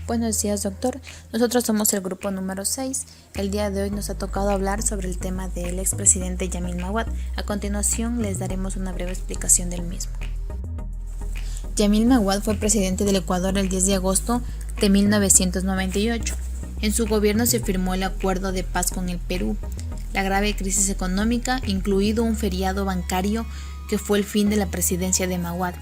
Buenos días, doctor. Nosotros somos el grupo número 6. El día de hoy nos ha tocado hablar sobre el tema del expresidente Yamil Maguad. A continuación les daremos una breve explicación del mismo. Yamil Maguad fue presidente del Ecuador el 10 de agosto de 1998. En su gobierno se firmó el acuerdo de paz con el Perú. La grave crisis económica, incluido un feriado bancario, que fue el fin de la presidencia de Maguad.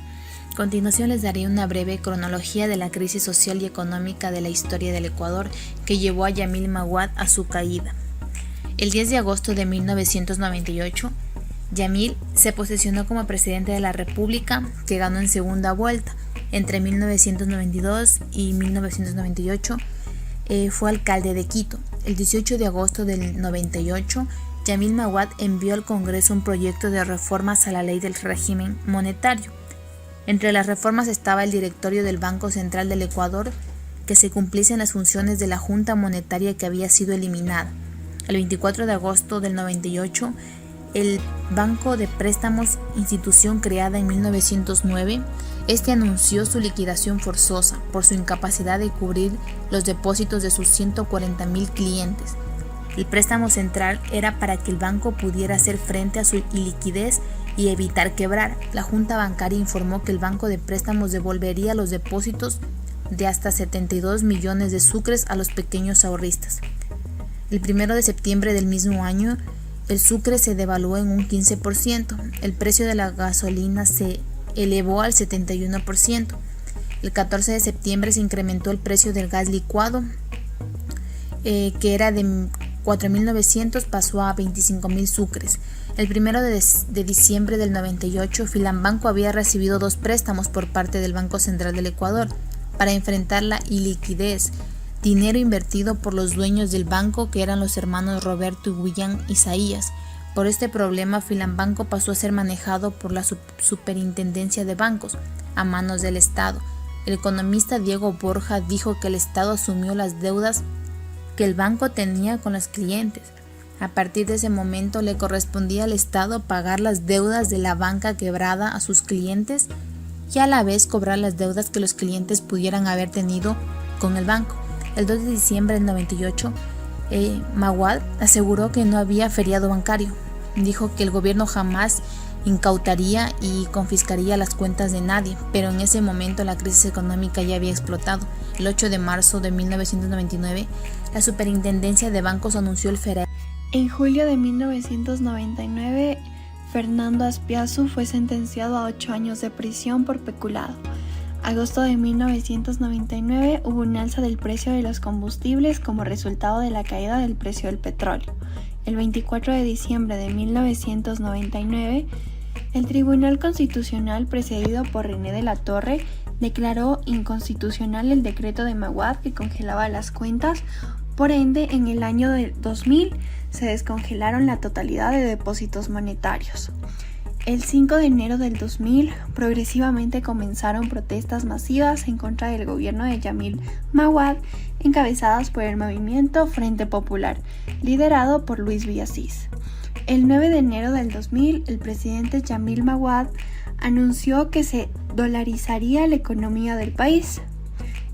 A continuación les daré una breve cronología de la crisis social y económica de la historia del Ecuador que llevó a Yamil Maguad a su caída. El 10 de agosto de 1998, Yamil se posesionó como presidente de la República, que ganó en segunda vuelta. Entre 1992 y 1998 fue alcalde de Quito. El 18 de agosto del 98, Yamil Maguad envió al Congreso un proyecto de reformas a la ley del régimen monetario. Entre las reformas estaba el directorio del Banco Central del Ecuador, que se cumpliesen las funciones de la Junta Monetaria que había sido eliminada. El 24 de agosto del 98, el Banco de Préstamos, institución creada en 1909, anunció su liquidación forzosa por su incapacidad de cubrir los depósitos de sus 140,000 clientes. El préstamo central era para que el banco pudiera hacer frente a su iliquidez y evitar quebrar. La Junta Bancaria informó que el Banco de Préstamos devolvería los depósitos de hasta 72 millones de sucres a los pequeños ahorristas. El 1 de septiembre del mismo año, el sucre se devaluó en un 15%. El precio de la gasolina se elevó al 71%. El 14 de septiembre se incrementó el precio del gas licuado, que era de 4.900, pasó a 25.000 sucres. El 1 de diciembre del 98, Filambanco había recibido 2 préstamos por parte del Banco Central del Ecuador para enfrentar la iliquidez, dinero invertido por los dueños del banco, que eran los hermanos Roberto y William Isaías. Por este problema, Filambanco pasó a ser manejado por la Superintendencia de Bancos, a manos del Estado. El economista Diego Borja dijo que el Estado asumió las deudas que el banco tenía con los clientes. A partir de ese momento le correspondía al Estado pagar las deudas de la banca quebrada a sus clientes y a la vez cobrar las deudas que los clientes pudieran haber tenido con el banco. El 2 de diciembre del 98, Maguad aseguró que no había feriado bancario. Dijo que el gobierno jamás incautaría y confiscaría las cuentas de nadie, pero en ese momento la crisis económica ya había explotado. El 8 de marzo de 1999, la Superintendencia de Bancos anunció el feriado. En julio de 1999, Fernando Azpiazu fue sentenciado a 8 años de prisión por peculado. Agosto de 1999 hubo un alza del precio de los combustibles como resultado de la caída del precio del petróleo. El 24 de diciembre de 1999, el Tribunal Constitucional, presidido por René de la Torre, declaró inconstitucional el decreto de Maguad que congelaba las cuentas. Por ende, en el año 2000 se descongelaron la totalidad de depósitos monetarios. El 5 de enero del 2000, progresivamente comenzaron protestas masivas en contra del gobierno de Yamil Maguad, encabezadas por el movimiento Frente Popular, liderado por Luis Villasís. El 9 de enero del 2000, el presidente Yamil Maguad anunció que se dolarizaría la economía del país.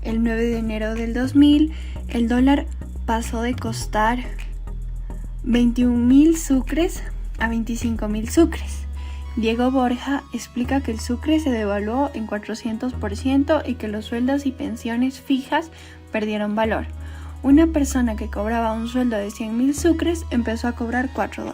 El 9 de enero del 2000, el dólar pasó de costar 21.000 sucres a 25.000 sucres. Diego Borja explica que el sucre se devaluó en 400% y que los sueldos y pensiones fijas perdieron valor. Una persona que cobraba un sueldo de 100.000 sucres empezó a cobrar $4.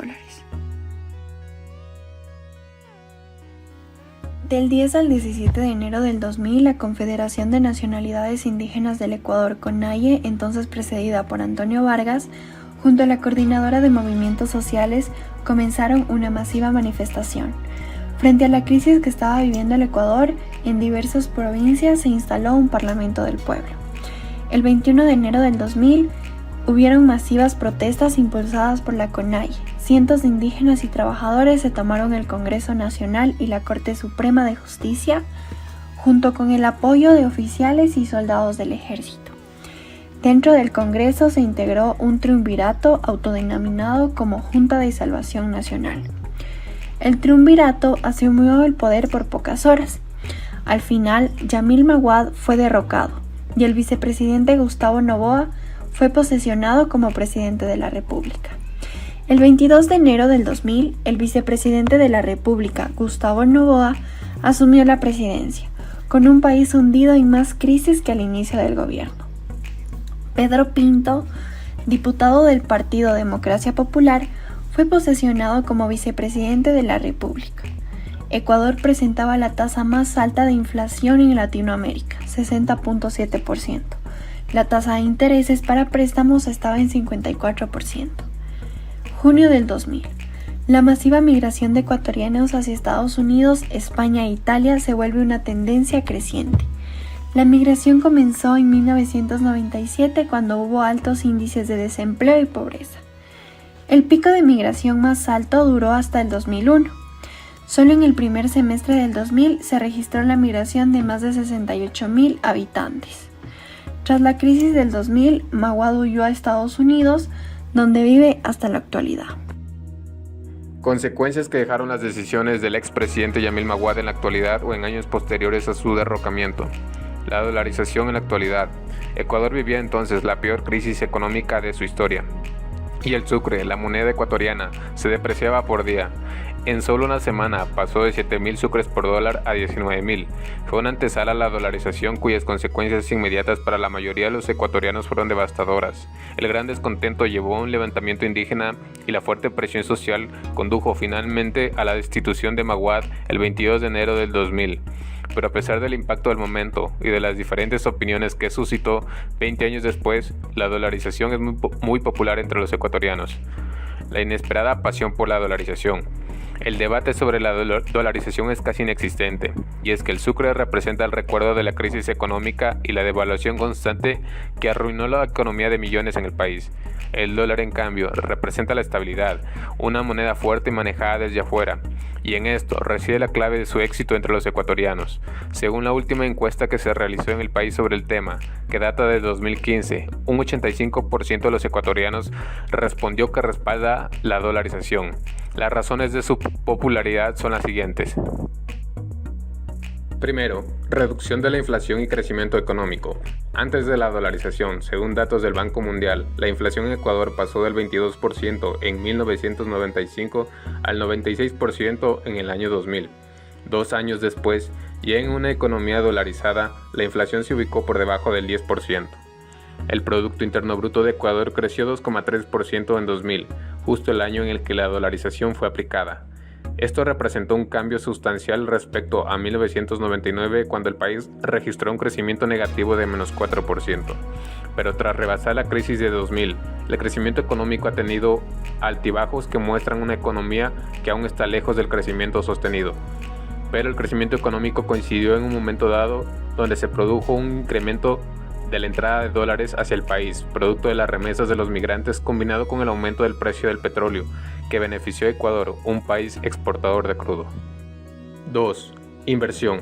Del 10 al 17 de enero del 2000, la Confederación de Nacionalidades Indígenas del Ecuador, CONAIE, entonces precedida por Antonio Vargas, junto a la Coordinadora de Movimientos Sociales, comenzaron una masiva manifestación. Frente a la crisis que estaba viviendo el Ecuador, en diversas provincias se instaló un Parlamento del Pueblo. El 21 de enero del 2000, hubieron masivas protestas impulsadas por la CONAIE. Cientos de indígenas y trabajadores se tomaron el Congreso Nacional y la Corte Suprema de Justicia, junto con el apoyo de oficiales y soldados del ejército. Dentro del Congreso se integró un triunvirato autodenominado como Junta de Salvación Nacional. El triunvirato asumió el poder por pocas horas. Al final, Yamil Maguad fue derrocado, y el vicepresidente Gustavo Noboa fue posesionado como presidente de la República. El 22 de enero del 2000, el vicepresidente de la República, Gustavo Noboa, asumió la presidencia, con un país hundido en más crisis que al inicio del gobierno. Pedro Pinto, diputado del Partido Democracia Popular, fue posesionado como vicepresidente de la República. Ecuador presentaba la tasa más alta de inflación en Latinoamérica, 60.7%. La tasa de intereses para préstamos estaba en 54%. Junio del 2000. La masiva migración de ecuatorianos hacia Estados Unidos, España e Italia se vuelve una tendencia creciente. La migración comenzó en 1997 cuando hubo altos índices de desempleo y pobreza. El pico de migración más alto duró hasta el 2001. Solo en el primer semestre del 2000 se registró la migración de más de 68.000 habitantes. Tras la crisis del 2000, Maguad huyó a Estados Unidos, donde vive hasta la actualidad. Consecuencias que dejaron las decisiones del expresidente Yamil Maguad en la actualidad o en años posteriores a su derrocamiento. La dolarización en la actualidad. Ecuador vivía entonces la peor crisis económica de su historia. Y el sucre, la moneda ecuatoriana, se depreciaba por día. En solo una semana pasó de 7.000 sucres por dólar a 19.000. Fue una antesala a la dolarización cuyas consecuencias inmediatas para la mayoría de los ecuatorianos fueron devastadoras. El gran descontento llevó a un levantamiento indígena y la fuerte presión social condujo finalmente a la destitución de Maguad el 22 de enero del 2000. Pero a pesar del impacto del momento y de las diferentes opiniones que suscitó, 20 años después, la dolarización es muy popular entre los ecuatorianos. La inesperada pasión por la dolarización. El debate sobre la dolarización es casi inexistente, y es que el sucre representa el recuerdo de la crisis económica y la devaluación constante que arruinó la economía de millones en el país. El dólar, en cambio, representa la estabilidad, una moneda fuerte y manejada desde afuera, y en esto reside la clave de su éxito entre los ecuatorianos. Según la última encuesta que se realizó en el país sobre el tema, que data de 2015, un 85% de los ecuatorianos respondió que respalda la dolarización. Las razones de su popularidad son las siguientes. Primero, reducción de la inflación y crecimiento económico. Antes de la dolarización, según datos del Banco Mundial, la inflación en Ecuador pasó del 22% en 1995 al 96% en el año 2000. 2 años después, ya en una economía dolarizada, la inflación se ubicó por debajo del 10%. El Producto Interno Bruto de Ecuador creció 2,3% en 2000, justo el año en el que la dolarización fue aplicada. Esto representó un cambio sustancial respecto a 1999, cuando el país registró un crecimiento negativo de menos 4%. Pero tras rebasar la crisis de 2000, el crecimiento económico ha tenido altibajos que muestran una economía que aún está lejos del crecimiento sostenido. Pero el crecimiento económico coincidió en un momento dado donde se produjo un incremento de la entrada de dólares hacia el país, producto de las remesas de los migrantes combinado con el aumento del precio del petróleo, que benefició a Ecuador, un país exportador de crudo. 2. Inversión.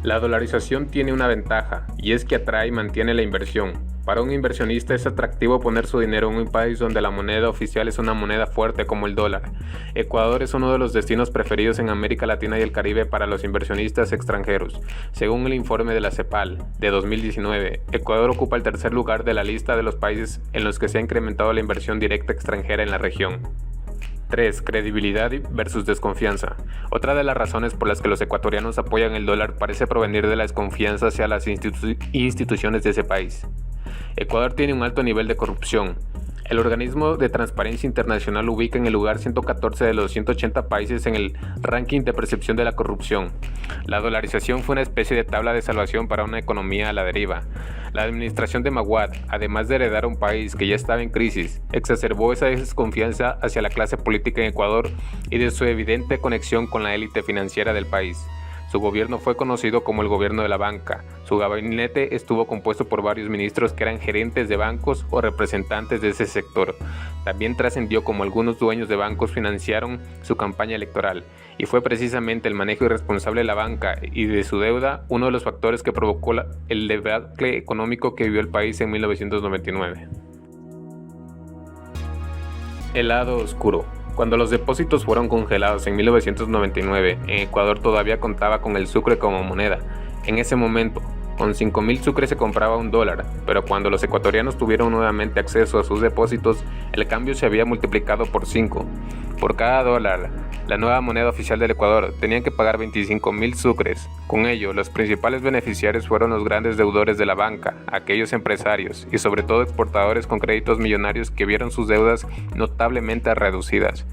La dolarización tiene una ventaja, y es que atrae y mantiene la inversión. Para un inversionista es atractivo poner su dinero en un país donde la moneda oficial es una moneda fuerte como el dólar. Ecuador es uno de los destinos preferidos en América Latina y el Caribe para los inversionistas extranjeros. Según el informe de la CEPAL de 2019, Ecuador ocupa el tercer lugar de la lista de los países en los que se ha incrementado la inversión directa extranjera en la región. 3. Credibilidad versus desconfianza. Otra de las razones por las que los ecuatorianos apoyan el dólar parece provenir de la desconfianza hacia las instituciones de ese país. Ecuador tiene un alto nivel de corrupción. El organismo de Transparencia Internacional ubica en el lugar 114 de los 180 países en el ranking de percepción de la corrupción. La dolarización fue una especie de tabla de salvación para una economía a la deriva. La administración de Maguad, además de heredar un país que ya estaba en crisis, exacerbó esa desconfianza hacia la clase política en Ecuador y de su evidente conexión con la élite financiera del país. Su gobierno fue conocido como el gobierno de la banca. Su gabinete estuvo compuesto por varios ministros que eran gerentes de bancos o representantes de ese sector. También trascendió como algunos dueños de bancos financiaron su campaña electoral, y fue precisamente el manejo irresponsable de la banca y de su deuda uno de los factores que provocó el debacle económico que vivió el país en 1999. El lado oscuro. Cuando los depósitos fueron congelados en 1999, en Ecuador todavía contaba con el sucre como moneda. En ese momento, Con 5.000 sucres se compraba $1, pero cuando los ecuatorianos tuvieron nuevamente acceso a sus depósitos, el cambio se había multiplicado por 5. Por cada dólar, la nueva moneda oficial del Ecuador, tenían que pagar 25.000 sucres. Con ello, los principales beneficiarios fueron los grandes deudores de la banca, aquellos empresarios y sobre todo exportadores con créditos millonarios que vieron sus deudas notablemente reducidas.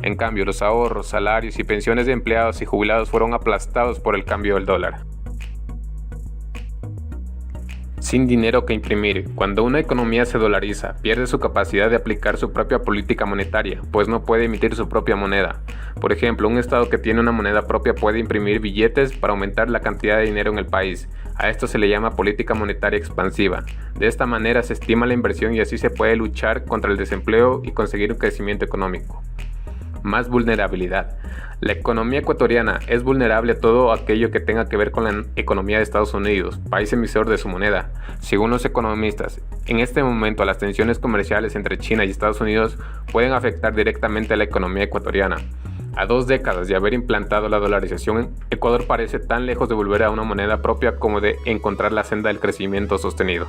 En cambio, los ahorros, salarios y pensiones de empleados y jubilados fueron aplastados por el cambio del dólar. Sin dinero que imprimir. Cuando una economía se dolariza, pierde su capacidad de aplicar su propia política monetaria, pues no puede emitir su propia moneda. Por ejemplo, un estado que tiene una moneda propia puede imprimir billetes para aumentar la cantidad de dinero en el país. A esto se le llama política monetaria expansiva. De esta manera se estima la inversión y así se puede luchar contra el desempleo y conseguir un crecimiento económico. Más vulnerabilidad. La economía ecuatoriana es vulnerable a todo aquello que tenga que ver con la economía de Estados Unidos, país emisor de su moneda. Según los economistas, en este momento las tensiones comerciales entre China y Estados Unidos pueden afectar directamente a la economía ecuatoriana. A 2 décadas de haber implantado la dolarización, Ecuador parece tan lejos de volver a una moneda propia como de encontrar la senda del crecimiento sostenido.